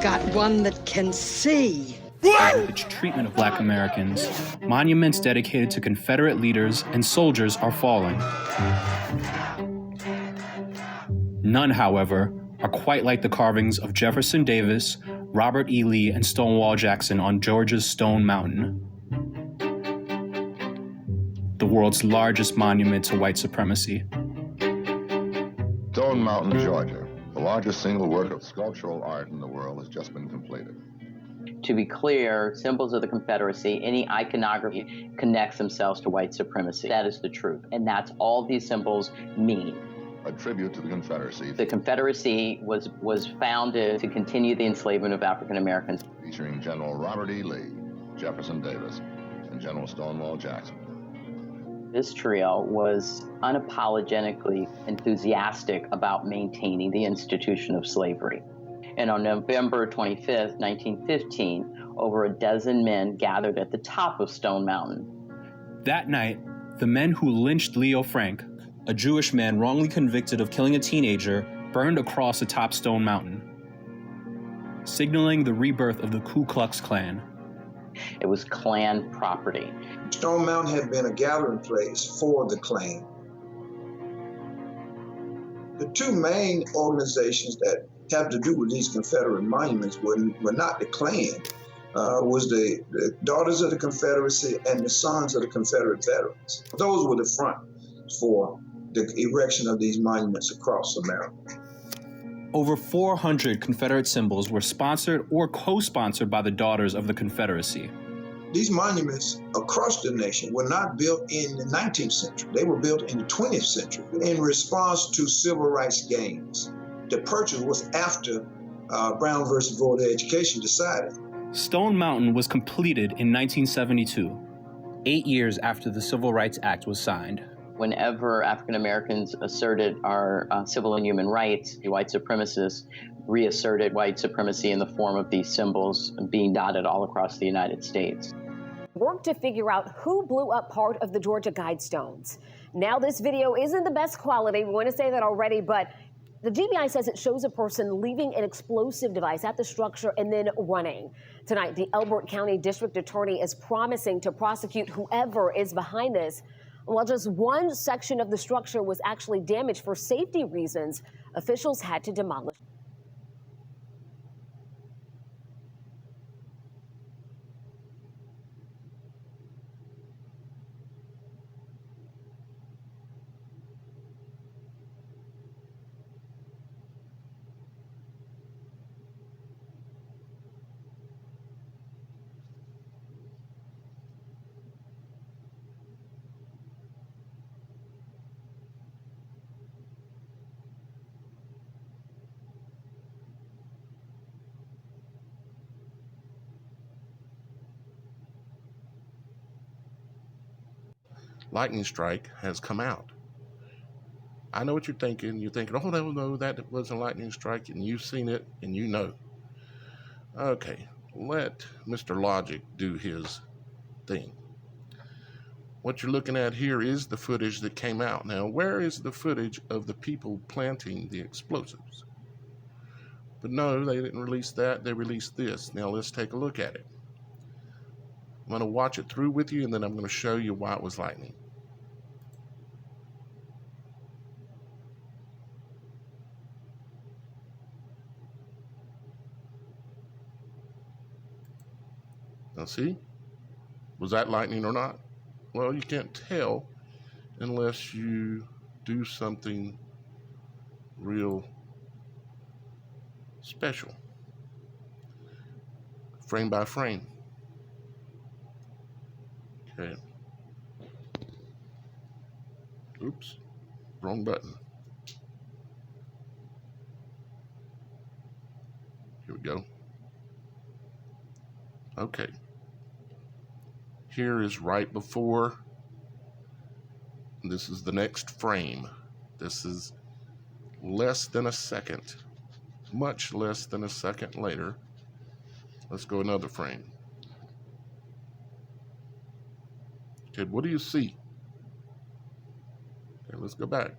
got one that can see. Its treatment of Black Americans, monuments dedicated to Confederate leaders and soldiers are falling. None, however, are quite like the carvings of Jefferson Davis, Robert E. Lee, and Stonewall Jackson on Georgia's Stone Mountain, the world's largest monument to white supremacy. Stone Mountain, Georgia, the largest single work of sculptural art in the world, has just been completed. To be clear, symbols of the Confederacy, any iconography connects themselves to white supremacy. That is the truth, and that's all these symbols mean. A tribute to the Confederacy. The Confederacy was founded to continue the enslavement of African Americans. Featuring General Robert E. Lee, Jefferson Davis, and General Stonewall Jackson. This trio was unapologetically enthusiastic about maintaining the institution of slavery. And on November 25th, 1915, over a dozen men gathered at the top of Stone Mountain. That night, the men who lynched Leo Frank, a Jewish man wrongly convicted of killing a teenager, burned across atop Stone Mountain, signaling the rebirth of the Ku Klux Klan. It was Klan property. Stone Mountain had been a gathering place for the Klan. The two main organizations that have to do with these Confederate monuments were not the Klan, was the Daughters of the Confederacy and the Sons of the Confederate Veterans. Those were the front for the erection of these monuments across America. Over 400 Confederate symbols were sponsored or co-sponsored by the Daughters of the Confederacy. These monuments across the nation were not built in the 19th century. They were built in the 20th century in response to civil rights gains. The purchase was after Brown versus Board of Education decided. Stone Mountain was completed in 1972, 8 years after the Civil Rights Act was signed. Whenever African Americans asserted our civil and human rights, the white supremacists reasserted white supremacy in the form of these symbols being dotted all across the United States. Work to figure out who blew up part of the Georgia Guidestones. Now, this video isn't the best quality, we want to say that already, but the GBI says it shows a person leaving an explosive device at the structure and then running. Tonight, the Elbert County District Attorney is promising to prosecute whoever is behind this. While just one section of the structure was actually damaged for safety reasons, officials had to demolish. Lightning strike has come out. I know what you're thinking. You're thinking, oh, no, that wasn't a lightning strike, and you've seen it, and you know. Okay, let Mr. Logic do his thing. What you're looking at here is the footage that came out. Now, where is the footage of the people planting the explosives? But no, they didn't release that. They released this. Now, let's take a look at it. I'm going to watch it through with you, and then I'm going to show you why it was lightning. Now see, was that lightning or not? Well, you can't tell unless you do something real special, frame by frame. Okay. Oops, wrong button. Here we go. Okay. Here is right before. This is the next frame. This is less than a second, much less than a second later. Let's go another frame. Okay, what do you see? Okay, let's go back.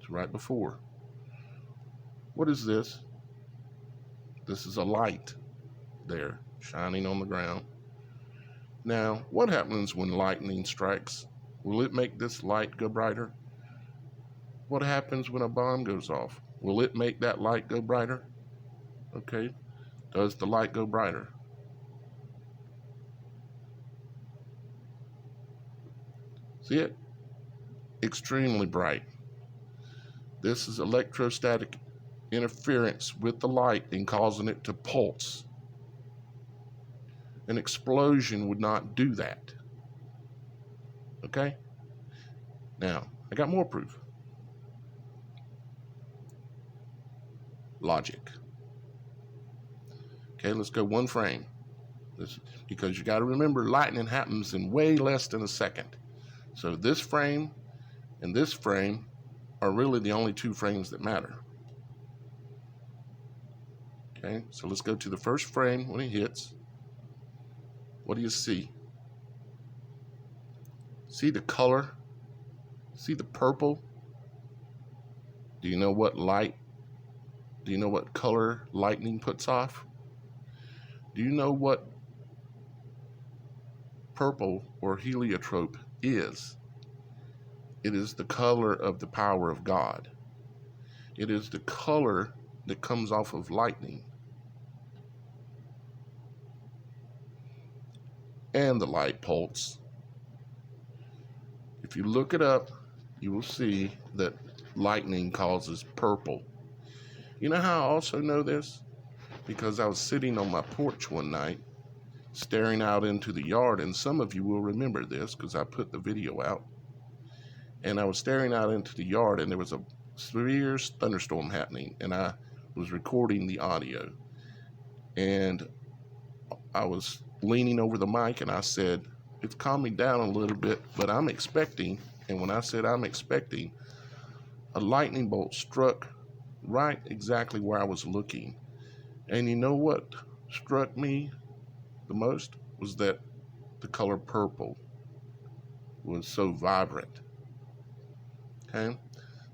It's right before. What is this? This is a light there shining on the ground. Now, what happens when lightning strikes? Will it make this light go brighter? What happens when a bomb goes off? Will it make that light go brighter? Okay. Does the light go brighter? See it? Extremely bright. This is electrostatic interference with the light and causing it to pulse. An explosion would not do that. Okay? Now, I got more proof. Logic. Okay, let's go one frame. Because you got to remember, lightning happens in way less than a second. So this frame and this frame are really the only two frames that matter. Okay, so let's go to the first frame when it hits. What do you see? See the color? See the purple? Do you know what light? Do you know what color lightning puts off? Do you know what purple or heliotrope is? It is the color of the power of God. It is the color that comes off of lightning. And the light pulse. If you look it up, you will see that lightning causes purple. You know how I also know this? Because I was sitting on my porch one night, staring out into the yard, and some of you will remember this because I put the video out. And I was staring out into the yard, and there was a severe thunderstorm happening, and I was recording the audio. And I was leaning over the mic, and I said, it's calming down a little bit, but I'm expecting, and when I said I'm expecting, a lightning bolt struck right exactly where I was looking. And you know what struck me the most was that the color purple was so vibrant. Okay,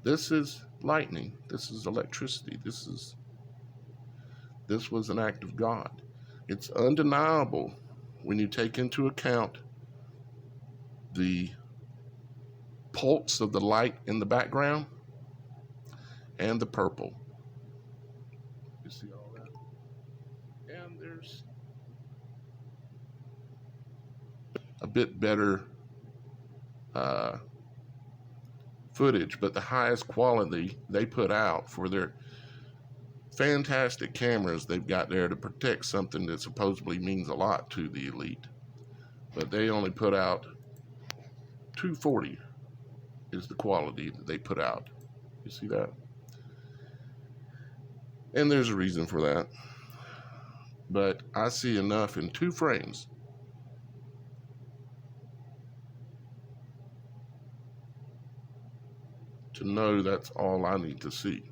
this is lightning. This is electricity. This was an act of God. It's undeniable when you take into account the pulse of the light in the background and the purple. You see all that? And there's a bit better footage, but the highest quality they put out for their fantastic cameras they've got there to protect something that supposedly means a lot to the elite. But they only put out 240 is the quality that they put out. You see that? And there's a reason for that. But I see enough in 2 frames to know that's all I need to see.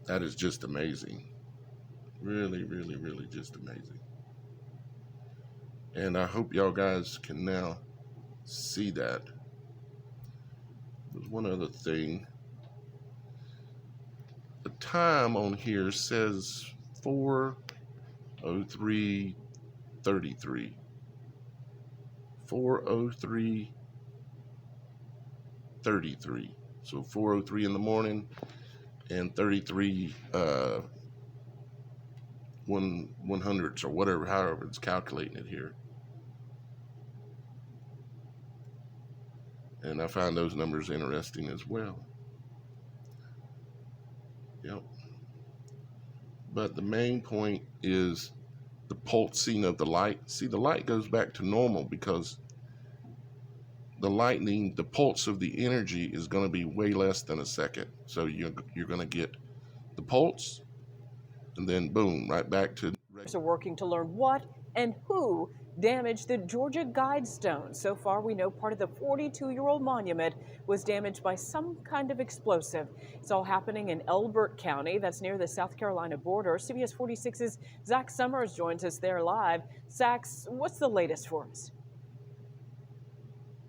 That is just amazing. Really, really, really just amazing. And I hope y'all guys can now see that. There's one other thing. The time on here says 4:03:33. 4:03:33. So 4:03 in the morning and 33 100ths or whatever, however it's calculating it here. And I find those numbers interesting as well. Yep. But the main point is the pulsing of the light. See, the light goes back to normal because the lightning, the pulse of the energy is going to be way less than a second. So you're going to get the pulse, and then boom, right back to. Are working to learn what and who damaged the Georgia Guidestones. So far, we know part of the 42-year-old monument was damaged by some kind of explosive. It's all happening in Elbert County. That's near the South Carolina border. CBS 46's Zach Summers joins us there live. Zach, what's the latest for us?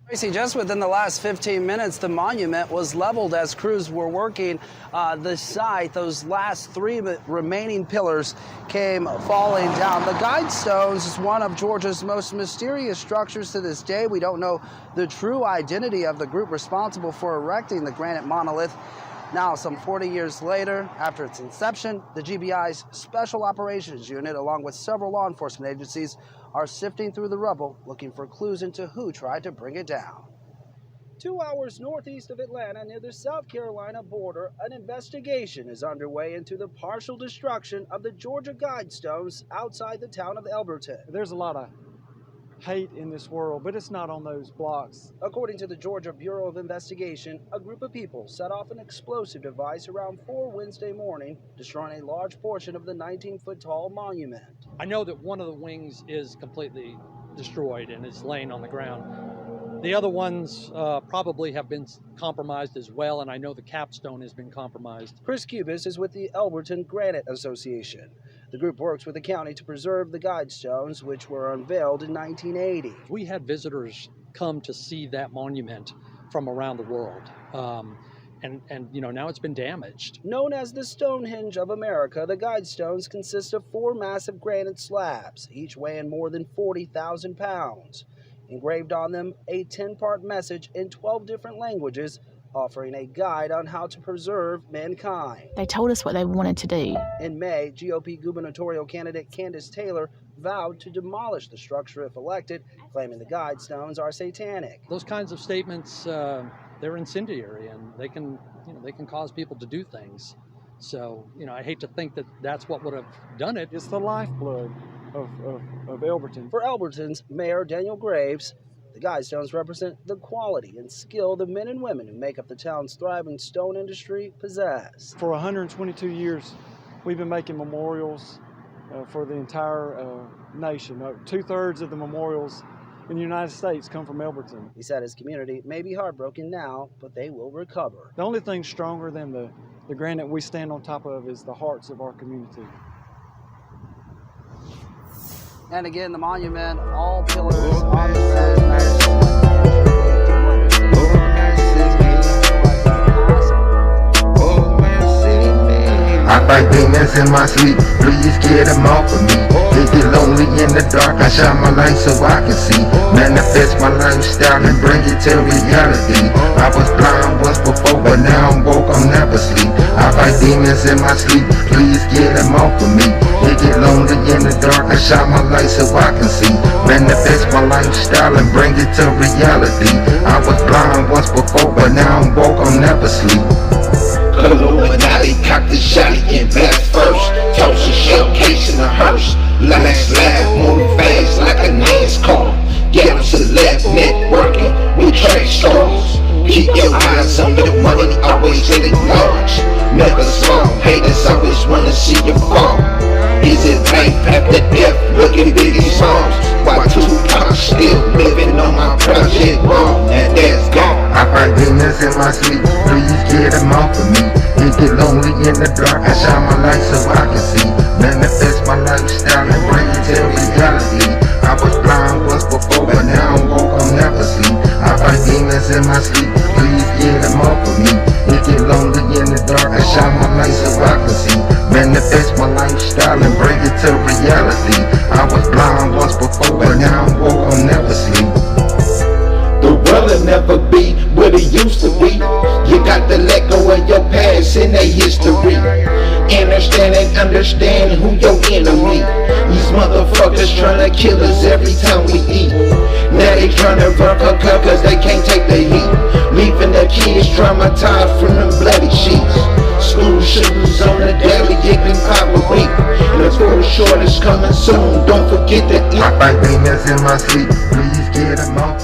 Tracy, just within the last 15 minutes, the monument was leveled as crews were working the site. Those last 3 remaining pillars came falling down. The Guidestones is one of Georgia's most mysterious structures to this day. We don't know the true identity of the group responsible for erecting the granite monolith. Now, some 40 years later, after its inception, the GBI's Special Operations Unit, along with several law enforcement agencies, are sifting through the rubble, looking for clues into who tried to bring it down. 2 hours northeast of Atlanta, near the South Carolina border, an investigation is underway into the partial destruction of the Georgia Guidestones outside the town of Elberton. There's a lot of hate in this world, but it's not on those blocks. According to the Georgia Bureau of Investigation, a group of people set off an explosive device around 4 Wednesday morning, destroying a large portion of the 19-foot-tall monument. I know that one of the wings is completely destroyed and is laying on the ground. The other ones probably have been compromised as well, and I know the capstone has been compromised. Chris Cubis is with the Elberton Granite Association. The group works with the county to preserve the Guidestones, which were unveiled in 1980. We had visitors come to see that monument from around the world. And you know, now it's been damaged. Known as the Stonehenge of America, the Guidestones consist of 4 massive granite slabs, each weighing more than 40,000 pounds. Engraved on them, a 10-part message in 12 different languages, offering a guide on how to preserve mankind. They told us what they wanted to do. In May, GOP gubernatorial candidate Candace Taylor vowed to demolish the structure if elected, claiming the Guidestones are satanic. Those kinds of statements, they're incendiary, and they can cause people to do things. So, I hate to think that that's what would have done it. It's the lifeblood of Elberton. For Elberton's Mayor Daniel Graves, the Guidestones represent the quality and skill the men and women who make up the town's thriving stone industry possess. For 122 years, we've been making memorials for the entire nation. 2/3 of the memorials in the United States come from Elberton. He said his community may be heartbroken now, but they will recover. The only thing stronger than the granite we stand on top of is the hearts of our community. And again, the monument, all pillars on the ground. I fight demons in my sleep, please get them off of me. They get lonely in the dark, I shine my light so I can see. Manifest my lifestyle and bring it to reality. I was blind once before, but now I'm woke, I'm never sleep. I fight demons in my sleep, please get them off of me. They get lonely in the dark, I shine my light so I can see. Manifest my lifestyle and bring it to reality. I was blind once before, but now I'm woke, I'm never sleep. Illuminati, cock the shotty and blast first. Toss a shell case in a hearse. Last laugh, move fast like a NASCAR. Get us a left networking with track stars. Keep your eyes on the money, always hit it large. Never small, haters always wanna see you fall. Is it life after death? Looking biggie songs. Why Tupac still living on my project wall? And that's gone. I fight demons in my sleep, please get them off of me. They get lonely in the dark, I shine my light so I can see. Manifest my lifestyle and bring it to reality. I was blind once before, but now I'm woke, I'm never sleep. I fight demons in my sleep, please get them off of me. They get lonely in the dark, I shine my light so I can see. Manifest my lifestyle and bring it to reality. I was blind once before, but now I'm woke, I'm never sleep. The world will never be what it used to be. You got to let go of your past and their history. Understand who your enemy. These motherfuckers tryna kill us every time we eat. Now they tryna run cause they can't take the heat. Leaving the kids traumatized from them bloody sheets. School shootings on the daily, it been 5 a week. And the school short is coming soon, don't forget to eat. I fight demons in my sleep, please get them off.